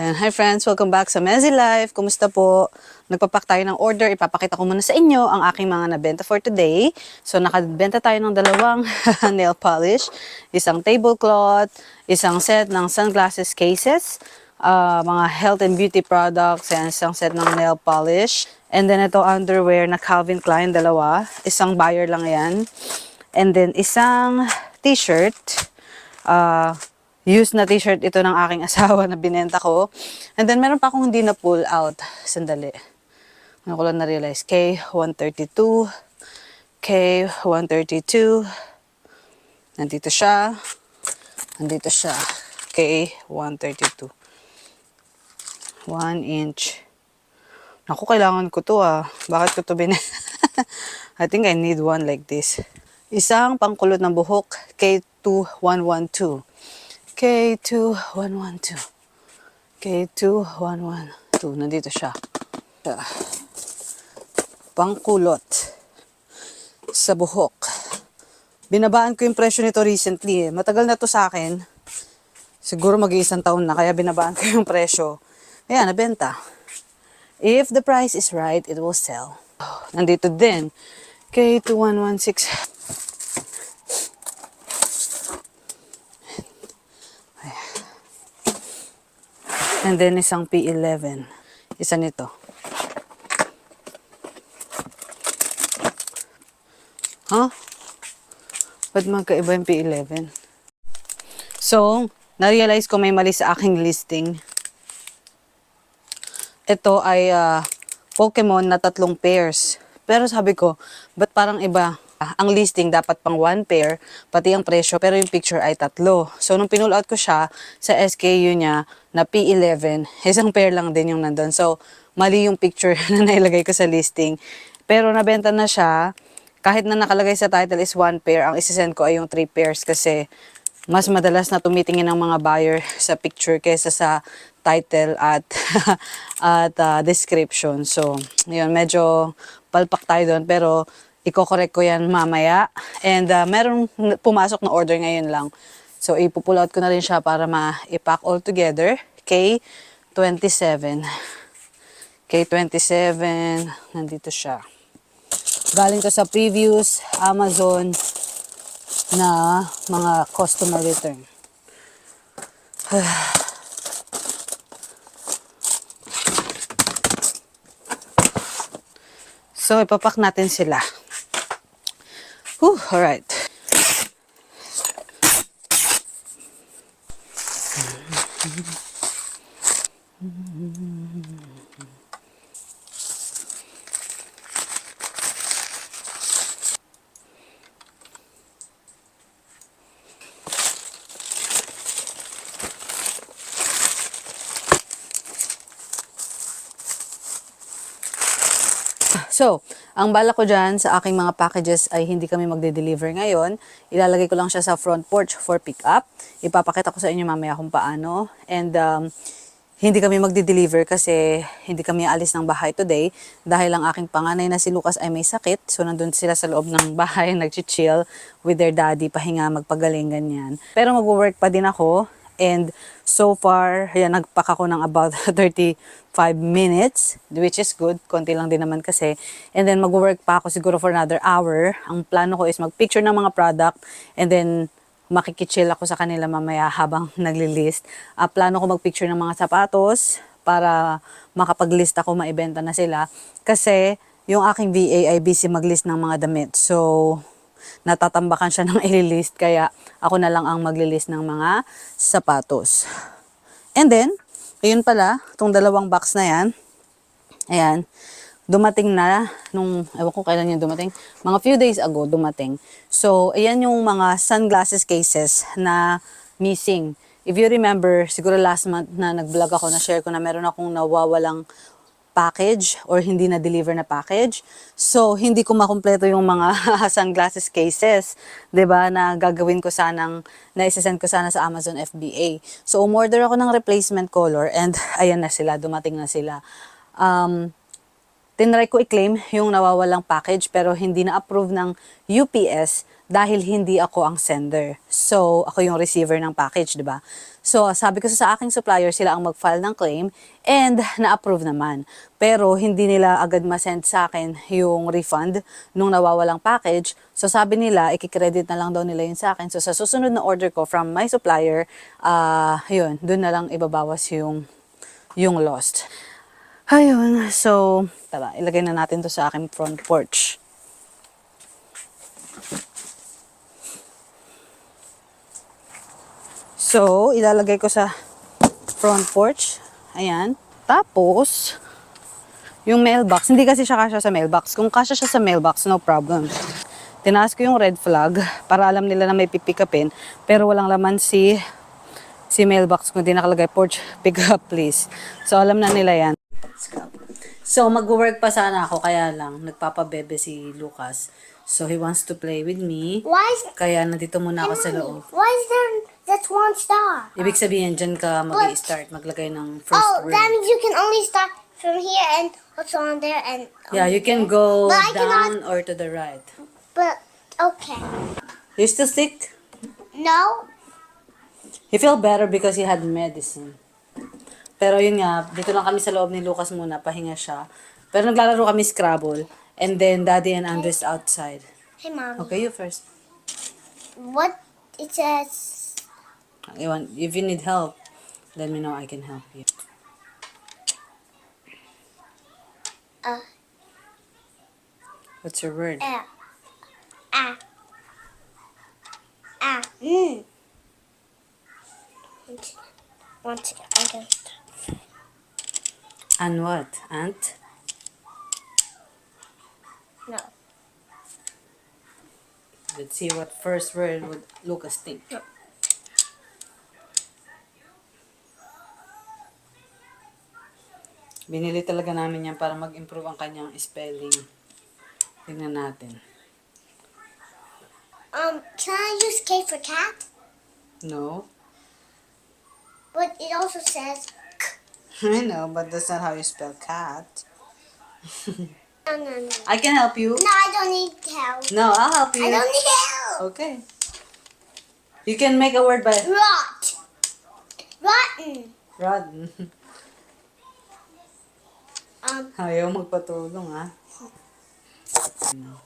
Ayan, hi friends, welcome back sa Mezzy Life. Kumusta po? Nagpapak tayo ng order. Ipapakita ko muna sa inyo ang aking mga nabenta for today. So nakabenta tayo ng dalawang nail polish, isang tablecloth, isang set ng sunglasses cases, mga health and beauty products, and isang set ng nail polish. And then ito underwear na Calvin Klein, dalawa. Isang buyer lang yan. And then isang t-shirt. Used na t-shirt ito ng aking asawa na binenta ko. And then meron pa akong hindi na pull out. Sandali. Ano ko lang na-realize. K132. K132. Nandito siya. Nandito siya. K132. 1 inch. Naku, kailangan ko to ah. Bakit ko to I think I need one like this. Isang pangkulot ng buhok. K2112. K2112. K2112. Nandito siya. Pangkulot sa buhok. Binabaan ko yung presyo nito recently. Matagal na to sa akin. Siguro mag-iisang taon na, kaya binabaan ko yung presyo. Ayan, nabenta. If the price is right, it will sell. Nandito din. K2116. And then isang P11. Isa nito. Huh? Ba't magkaiba yung P11? So, na-realize ko may mali sa aking listing. Ito ay Pokemon na 3 pairs. Pero sabi ko, ba't parang iba? Ang listing dapat pang 1 pair, pati ang presyo, pero yung picture ay 3. So, nung pinull out ko siya sa SKU niya na P11, isang pair lang din yung nandun. So, mali yung picture na nailagay ko sa listing. Pero nabenta na siya, kahit na nakalagay sa title is 1 pair, ang isisend ko ay yung 3 pairs kasi mas madalas na tumitingin ng mga buyer sa picture kaysa sa title at description. So, yun, medyo palpak tayo doon, pero i-correct ko yan mamaya. And meron pumasok na order ngayon lang. So, ipupull out ko na rin siya para ma-pack all together. K27. K27. Nandito siya. Galing to sa previous Amazon na mga customer return. So, ipapak natin sila. Alright. So, ang bala ko dyan sa aking mga packages ay hindi kami magde-deliver ngayon. Ilalagay ko lang siya sa front porch for pick up. Ipapakita ko sa inyo mamaya kung paano. And hindi kami magde-deliver kasi hindi kami alis ng bahay today dahil ang aking panganay na si Lucas ay may sakit. So, nandun sila sa loob ng bahay, nag-chill with their daddy, pahinga, magpagaling, ganyan. Pero mag-work pa din ako. And so far, ayan, nagpack ako ng about 35 minutes, which is good. Konti lang din naman kasi. And then mag-work pa ako siguro for another hour. Ang plano ko is mag-picture ng mga product and then makikichill ako sa kanila mamaya habang nagli-list. Plano ko mag-picture ng mga sapatos para makapag-list ako, maibenta na sila. Kasi yung aking VA ay busy mag-list ng mga damit. So, natatambakan siya ng i-list kaya ako na lang ang magli-list ng mga sapatos. And then, ayun pala, itong dalawang box na yan, ayan, dumating na nung, ewan ko kailan yung dumating, mga few days ago dumating. So, ayan yung mga sunglasses cases na missing. If you remember, siguro last month na nag-vlog ako, na-share ko na meron akong nawawalang package or hindi na-deliver na package. So, hindi ko makumpleto yung mga sunglasses cases, 'di ba, na gagawin ko sanang, na isesend ko sana sa Amazon FBA. So, umorder ako ng replacement color and ayan na sila, dumating na sila. Tinry ko i-claim yung nawawalang package pero hindi na-approve ng UPS dahil hindi ako ang sender. So, ako yung receiver ng package, di ba? So, sabi ko sa aking supplier, sila ang mag-file ng claim and na-approve naman. Pero, hindi nila agad ma-send sa akin yung refund nung nawawalang package. So, sabi nila, ikikredit na lang daw nila yun sa akin. So, sa susunod na order ko from my supplier, yun, dun na lang ibabawas yung lost. Ayun, so, tara, ilagay na natin to sa aking front porch. So, ilalagay ko sa front porch. Ayan. Tapos, yung mailbox. Hindi kasi siya kasya sa mailbox. Kung kasya siya sa mailbox, no problem. Tinaas ko yung red flag para alam nila na may pipick upin. Pero walang laman si mailbox kundi nakalagay porch pick up please. So, alam na nila yan. So, mag-work pa sana ako. Kaya lang, nagpapabebe si Lucas. So, he wants to play with me. Kaya nandito muna ako sa loob. Why is there that's one star? Ibig sabihin, dyan ka mag-i-start, maglagay ng first word. That means you can only start from here and also on there and Yeah, you can go down or to the right. But okay. You still sick? No. He feel better because he had medicine. Pero yun nga, dito lang kami sa loob ni Lucas muna, pahinga siya. Pero naglalaro kami Scrabble. And then, Daddy and Andres outside. Hey, Mom. Okay, you first. What it says? If you need help, let me know. I can help you. What's your word? Ah. Mm. One second. I can. And what? Ant? No. Let's see what first word would Lucas think. No. Binili talaga namin yan para mag-improve ang kanyang spelling. Tingnan natin. Can I use K for cat? No? But it also says I know, but that's not how you spell cat. no. I can help you. No, I don't need help. No, I'll help you. I don't need help. Okay. You can make a word by Rot. Rotten. rotten. Ayaw magpatulong, ha? No.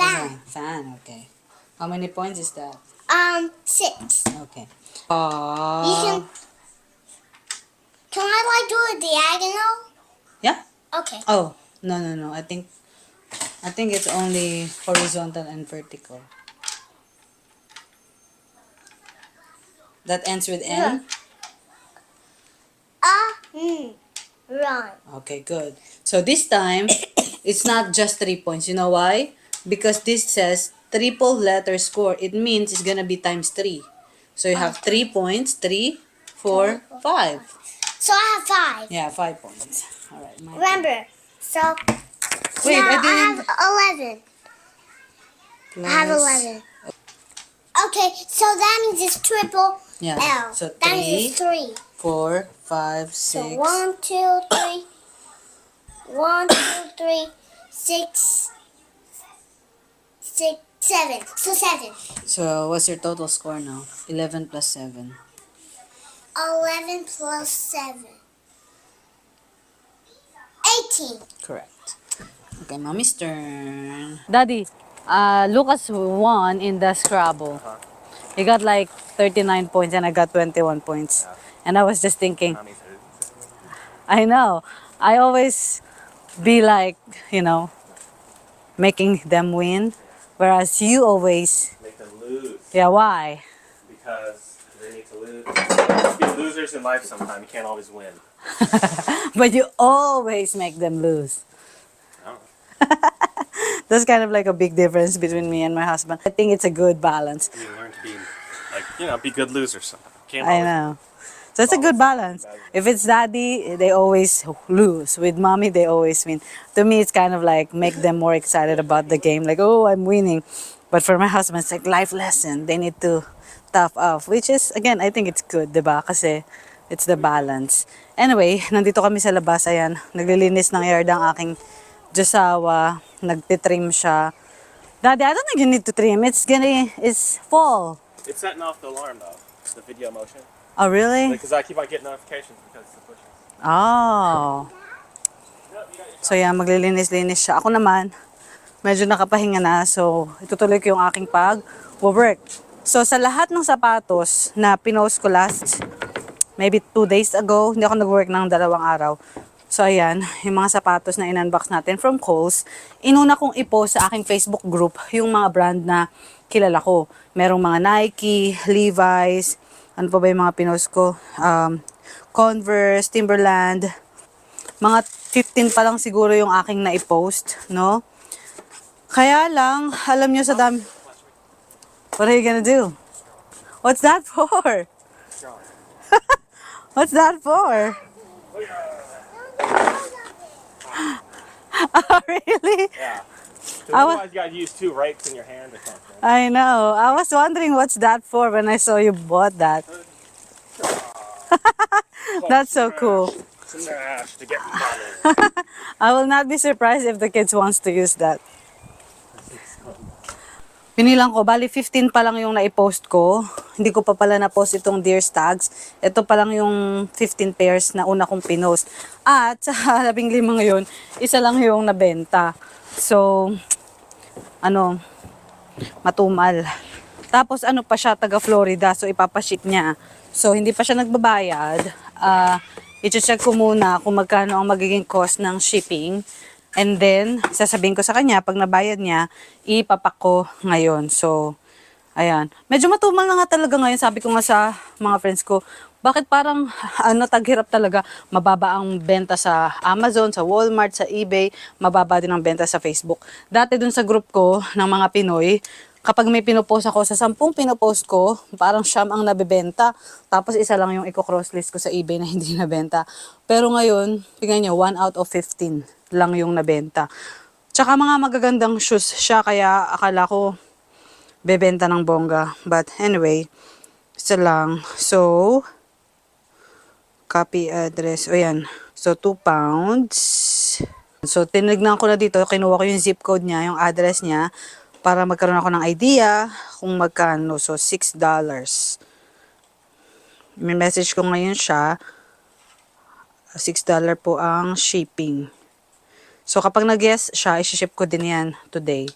Fan. Fan, okay. How many points is that? 6. Okay. You can I like do a diagonal? Yeah? Okay. Oh, no. I think it's only horizontal and vertical. That ends with N? Run. Okay, good. So this time, it's not just 3 points. You know why? Because this says triple letter score. It means it's gonna be times 3. So you have 3 points. 3, 4, 5. So I have 5. Yeah, 5 points. Alright. Remember. So Wait, now I didn't. I have 11. I have 11. Okay, so that means it's triple Yeah. L. So That means it's 3. 4, 5, 6. So 1, 2, 3. 1, 2, 3, 6, 7. So 7. So what's your total score now? 11 plus 7. 11 plus 7. 18. Correct. Okay, Mommy's turn. Daddy, Lucas won in the Scrabble. He got like 39 points and I got 21 points. And I was just thinking, I know, I always be like, making them win. Whereas you always, Make them lose yeah, why? because they need to lose. Be losers in life sometimes. You can't always win. But you always make them lose. I don't know. That's kind of like a big difference between me and my husband. I think it's a good balance. You learn to be be good losers sometimes. Can't I always know. So it's a good balance. If it's daddy, they always lose. With mommy, they always win. To me, it's kind of like make them more excited about the game. Like, oh, I'm winning. But for my husband, it's like life lesson. They need to tough off. Which is, again, I think it's good, diba? Kasi It's the balance. Anyway, nandito kami sa labas. Ayan, naglilinis ng yard ang aking Josawa. Nagtitrim siya. Daddy, I don't think you need to trim. It's fall. It's setting off the alarm though. The video motion. Oh, really? Because I keep on getting notifications because it's the bushes. Oh. So yan, maglilinis-linis siya. Ako naman, medyo nakapahinga na. So, itutuloy ko yung aking pag-work. So, sa lahat ng sapatos na pinost ko last, maybe 2 days ago, hindi ako nag-work ng 2 araw. So, ayan, yung mga sapatos na in-unbox natin from Kohl's, inuna kong i-post sa aking Facebook group yung mga brand na kilala ko. Merong mga Nike, Levi's, ano pa ba yung mga pinost ko? Converse, Timberland, mga 15 pa lang siguro yung aking na-post, no? Kaya lang, alam nyo sa dami... What are you gonna do? What's that for? What's that for? Oh, really? Yeah. I wa- Otherwise, you gotta use 2 rakes in your hand or something. I know. I was wondering what's that for when I saw you bought that. That's so cool. Smash to get money. I will not be surprised if the kids wants to use that. Pinilang ko, bali 15 pa lang yung na-post ko. Hindi ko pa pala na-post itong Dear Stags. Ito pa lang yung 15 pairs na una kong pinost. At sa 15 ngayon, isa lang yung nabenta. So, matumal. Tapos ano pa siya, taga Florida. So, ipapaship niya. So, hindi pa siya nagbabayad. I-check ko muna kung magkano ang magiging cost ng shipping. And then, sasabihin ko sa kanya, pag nabayad niya, ipapak ko ngayon. So, ayan. Medyo matumal na nga talaga ngayon. Sabi ko nga sa mga friends ko, bakit parang taghirap talaga. Mababa ang benta sa Amazon, sa Walmart, sa eBay. Mababa din ang benta sa Facebook. Dati dun sa group ko ng mga Pinoy, kapag may pinopost ako, sa 10 pinopost ko, parang siyam ang nabebenta. Tapos isa lang yung i-cross list ko sa eBay na hindi nabenta. Pero ngayon, tingnan nyo, 1 out of 15 lang yung nabenta. Tsaka mga magagandang shoes siya, kaya akala ko bebenta ng bongga. But anyway, isa lang. So, copy address. O yan. So, 2 pounds. So, tinignan ko na dito. Kinuha ko yung zip code niya, yung address niya, para magkaroon ako ng idea kung magkano. So, $6. May message ko ngayon siya. $6 po ang shipping. So, kapag nag-yes siya, isi-ship ko din yan today.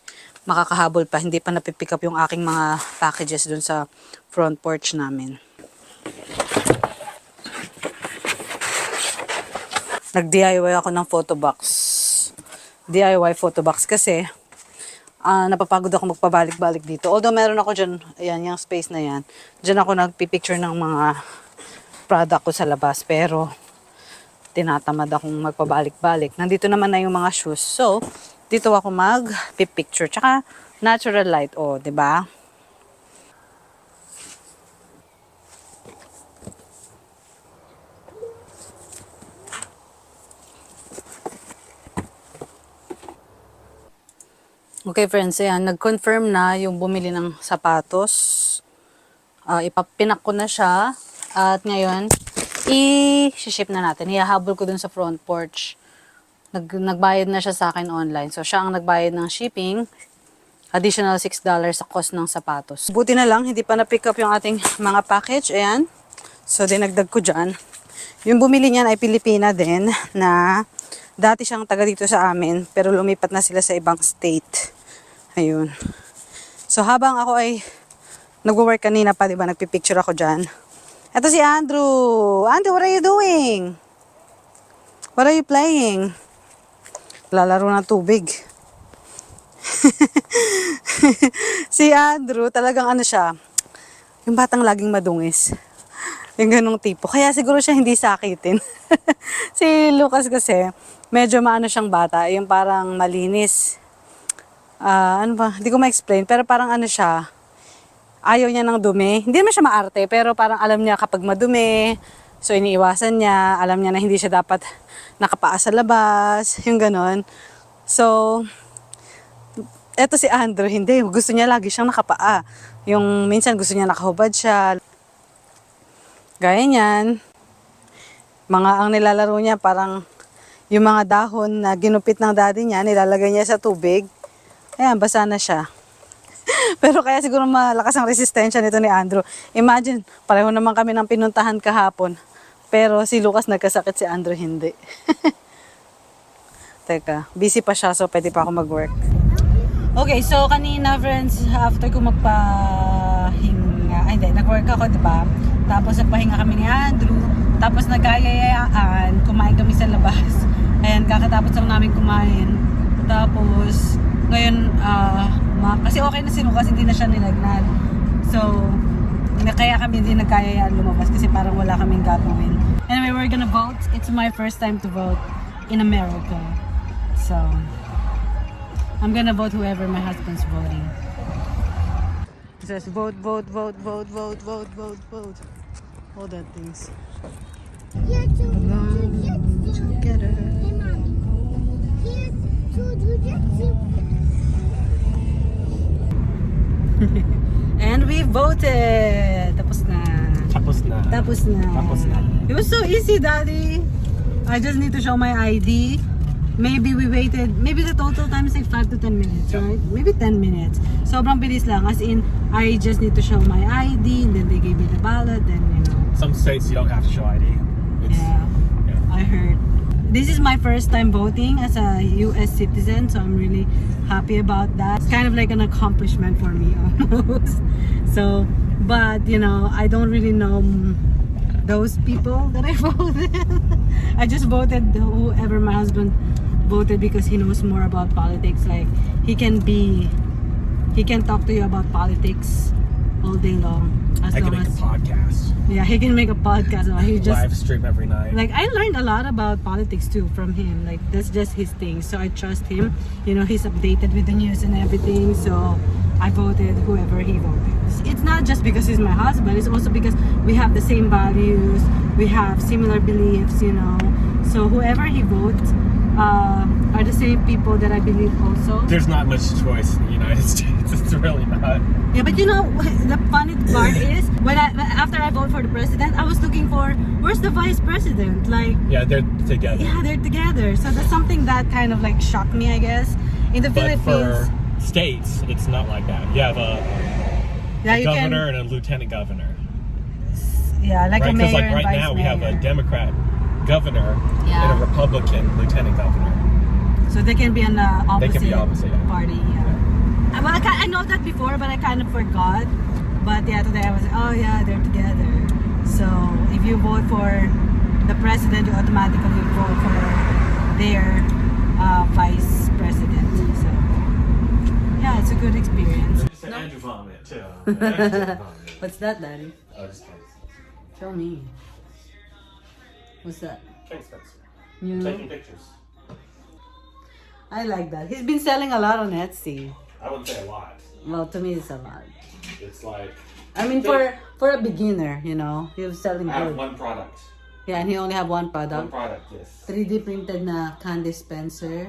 Makakahabol pa. Hindi pa napipick up yung aking mga packages dun sa front porch namin. Nag-DIY ako ng photo box. DIY photo box kasi napapagod ako magpabalik-balik dito. Although meron ako dyan, ayan, yung space na yan. Dyan ako nagpipicture ng mga product ko sa labas. Pero, tinatamad akong magpabalik-balik. Nandito naman na yung mga shoes. So, dito ako mag-picture. Tsaka, natural light. O, diba? Okay friends, ayan, nag-confirm na yung bumili ng sapatos. Ipapinak ko na siya. At ngayon, i-ship na natin. Ihahabol ko dun sa front porch. Nagbayad na siya sa akin online. So, siya ang nagbayad ng shipping. Additional $6 sa cost ng sapatos. Buti na lang, hindi pa na-pick up yung ating mga package. Ayan. So, dinagdag ko dyan. Yung bumili niyan ay Pilipina din na dati siyang taga dito sa amin, pero lumipat na sila sa ibang state. Ayun. So, habang ako ay nagwo-work kanina pa, diba, nagpipicture ako dyan. Ito si Andrew. Andrew, what are you doing? What are you playing? Lalaro ng tubig. Si Andrew, talagang ano siya, yung batang laging madungis. Yung ganong tipo. Kaya siguro siya hindi sakitin. Si Lucas kasi, medyo maano siyang bata. Yung parang malinis. Ano ba? Hindi ko ma-explain. Pero parang ano siya, ayaw niya ng dumi. Hindi naman siya maarte, pero parang alam niya kapag madumi, so iniiwasan niya. Alam niya na hindi siya dapat nakapaa sa labas. Yung ganon. So, eto si Andrew, hindi. Gusto niya lagi siyang nakapaa. Yung minsan gusto niya nakahubad siya. Gaya niyan. Mga ang nilalaro niya parang yung mga dahon na ginupit ng daddy niya, nilalagay niya sa tubig. Ayan, basa na siya. Pero kaya siguro malakas ang resistensya nito ni Andrew. Imagine, pareho naman kami ng pinuntahan kahapon. Pero si Lucas nagkasakit, si Andrew hindi. Teka, busy pa siya so pwede pa ako mag-work. Okay, so kanina friends, after ko magpahinga, ay hindi, nag-work ako, diba? Tapos nagpahinga kami ni Andrew. Tapos nagkayayaan, kumain kami sa labas. Ayan, kakatapos lang namin kumain. Tapos, ngayon, kasi okay na si Lucas, hindi na siya nilagnat. So, kaya kami din nagkayayaan lumabas kasi parang wala kaming gagawin. Anyway, we're gonna vote. It's my first time to vote in America. So, I'm gonna vote whoever my husband's voting. It says vote, vote, vote, vote, vote, vote, vote, vote. All that things. Here to jujitsu. Together. Hey, Mommy. Here to jujitsu. And we voted! Tapos na. Tapos na. Tapos na. Tapos na. It was so easy, Daddy. I just need to show my ID. Maybe we waited, maybe the total time is like 5 to 10 minutes, right? Maybe 10 minutes. Sobrang bilis lang. As in, I just need to show my ID, and then they gave me the ballot, then, you know. Some states you don't have to show ID. Yeah, I heard. This is my first time voting as a US citizen, so I'm really happy about that. It's kind of like an accomplishment for me almost. So, but you know, I don't really know those people that I voted. I just voted whoever my husband voted because he knows more about politics. Like he can talk to you about politics all day long. As I can long make as a podcast. yeah, he can make a podcast. He just Live stream every night. like I learned a lot about politics too from him. Like that's just his thing. So I trust him. You know, he's updated with the news and everything. So I voted whoever he voted. It's not just because he's my husband. It's also because we have the same values. We have similar beliefs. You know. So whoever he votes are the same people that I believe also. There's not much choice in the United States. It's really not. Yeah, but you know, the funny part is after I vote for the president, I was looking for where's the vice president? Like, Yeah, they're together. yeah, they're together. So that's something that kind of like shocked me, I guess. In the But Philippines, for states, it's not like that. You have a yeah, you governor and a lieutenant governor. yeah, like Right? a mayor Because like and right vice now we have a mayor. Democrat governor Yeah. and a Republican lieutenant governor. So they can be on the opposite, They can be opposite, yeah. party. Yeah. Well, I know that before, but I kind of forgot. But yeah, today I was like, oh yeah, they're together. So if you vote for the president, you automatically vote for their vice president. So yeah, it's a good experience. Just Andrew vomit too. Andrew vomit. What's that, Daddy? Oh, just kidding. Show me. What's that? Ken Spencer. New? Taking pictures. I like that. He's been selling a lot on Etsy. I wouldn't say a lot. Well, to me, it's a lot. It's like I mean, for a beginner, you know, he was selling I have good. one product. Yeah, and he only have one One product. product, yes. 3D printed na can dispenser.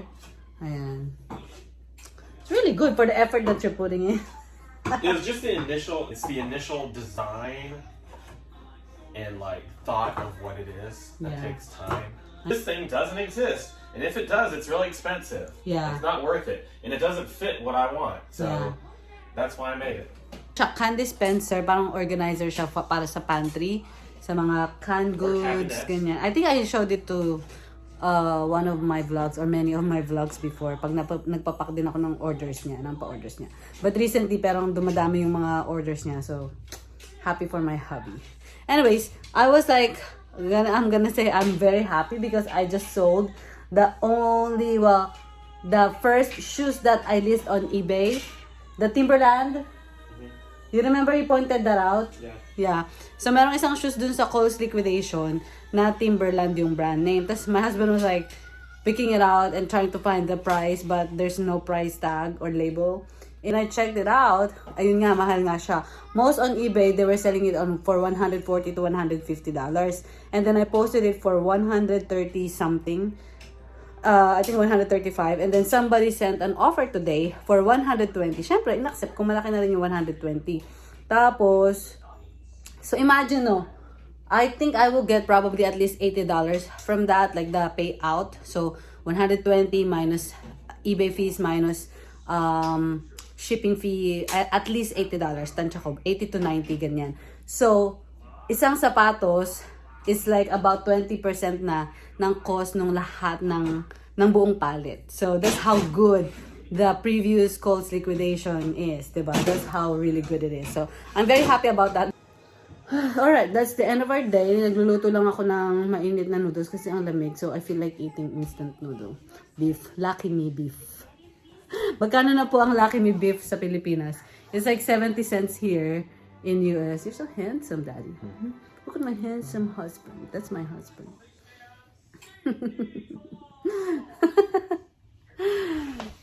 Ayan. It's really good for the effort that you're putting in. It was just the initial. It's the initial design and like thought of what it is that Yeah. takes time. This thing doesn't exist, and if it does, it's really expensive. Yeah. It's not worth it, and it doesn't fit what I want. So Yeah. that's why I made it. Can dispenser, parang organizer siya para sa pantry. Sa mga canned goods, cabinets. ganyan. I think I showed it to one of my vlogs or many of my vlogs before. Pag nagpapak din ako ng orders niya, ng pa-orders niya. But recently, parang dumadami yung mga orders niya. So, happy for my hubby. Anyways, I was like, I'm gonna say I'm very happy because I just sold the first shoes that I list on eBay. The Timberland. You remember you pointed that out? Yeah. Yeah. So, merong isang shoes dun sa Kohl's liquidation na Timberland yung brand name. Tapos, my husband was like picking it out and trying to find the price but there's no price tag or label. And I checked it out. Ayun nga, mahal nga siya. Most on eBay, they were selling it for $140 to $150. And then I posted it for 130 something. I think 135. And then somebody sent an offer today for 120. Syempre, in-accept ko malaki na rin yung 120. Tapos, so imagine no, I think I will get probably at least $80 from that, like the payout. So 120 minus eBay fees minus shipping fee, at least $80. Tansya ko, 80 to 90 ganyan. So isang sapatos is like about 20% na ng cost ng lahat ng buong pallet. So that's how good the previous Kohl's liquidation is, diba? That's how really good it is. So I'm very happy about that. Alright, that's the end of our day. Nagluluto lang ako ng mainit na noodles kasi ang lamig. So, I feel like eating instant noodle. Beef. Lucky Me beef. Magkano na po ang Lucky Me beef sa Pilipinas? It's like 70 cents here in US. You're so handsome, Daddy. Look at my handsome husband. That's my husband.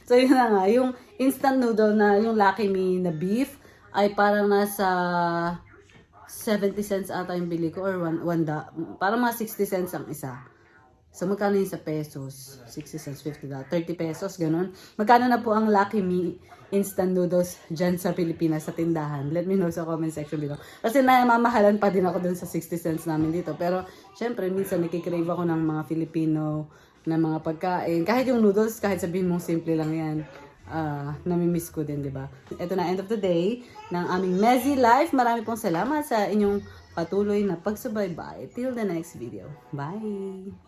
So, yun na nga. Yung instant noodle na yung Lucky Me na beef ay parang nasa 70 cents ata yung bili ko or parang mga 60 cents ang isa. So magkano yun sa pesos? 60 cents, $50, 30 pesos, ganun. Magkano na po ang Lucky Me instant noodles dyan sa Pilipinas sa tindahan? Let me know sa comment section below. Kasi namamahalan pa din ako dun sa 60 cents namin dito. Pero syempre minsan nakikrave ako ng mga Filipino na mga pagkain. Kahit yung noodles, kahit sabihin mong simple lang yan. Namimiss ko din, di ba? Ito na, end of the day ng aming messy life. Marami pong salamat sa inyong patuloy na pagsubaybay. Till the next video. Bye!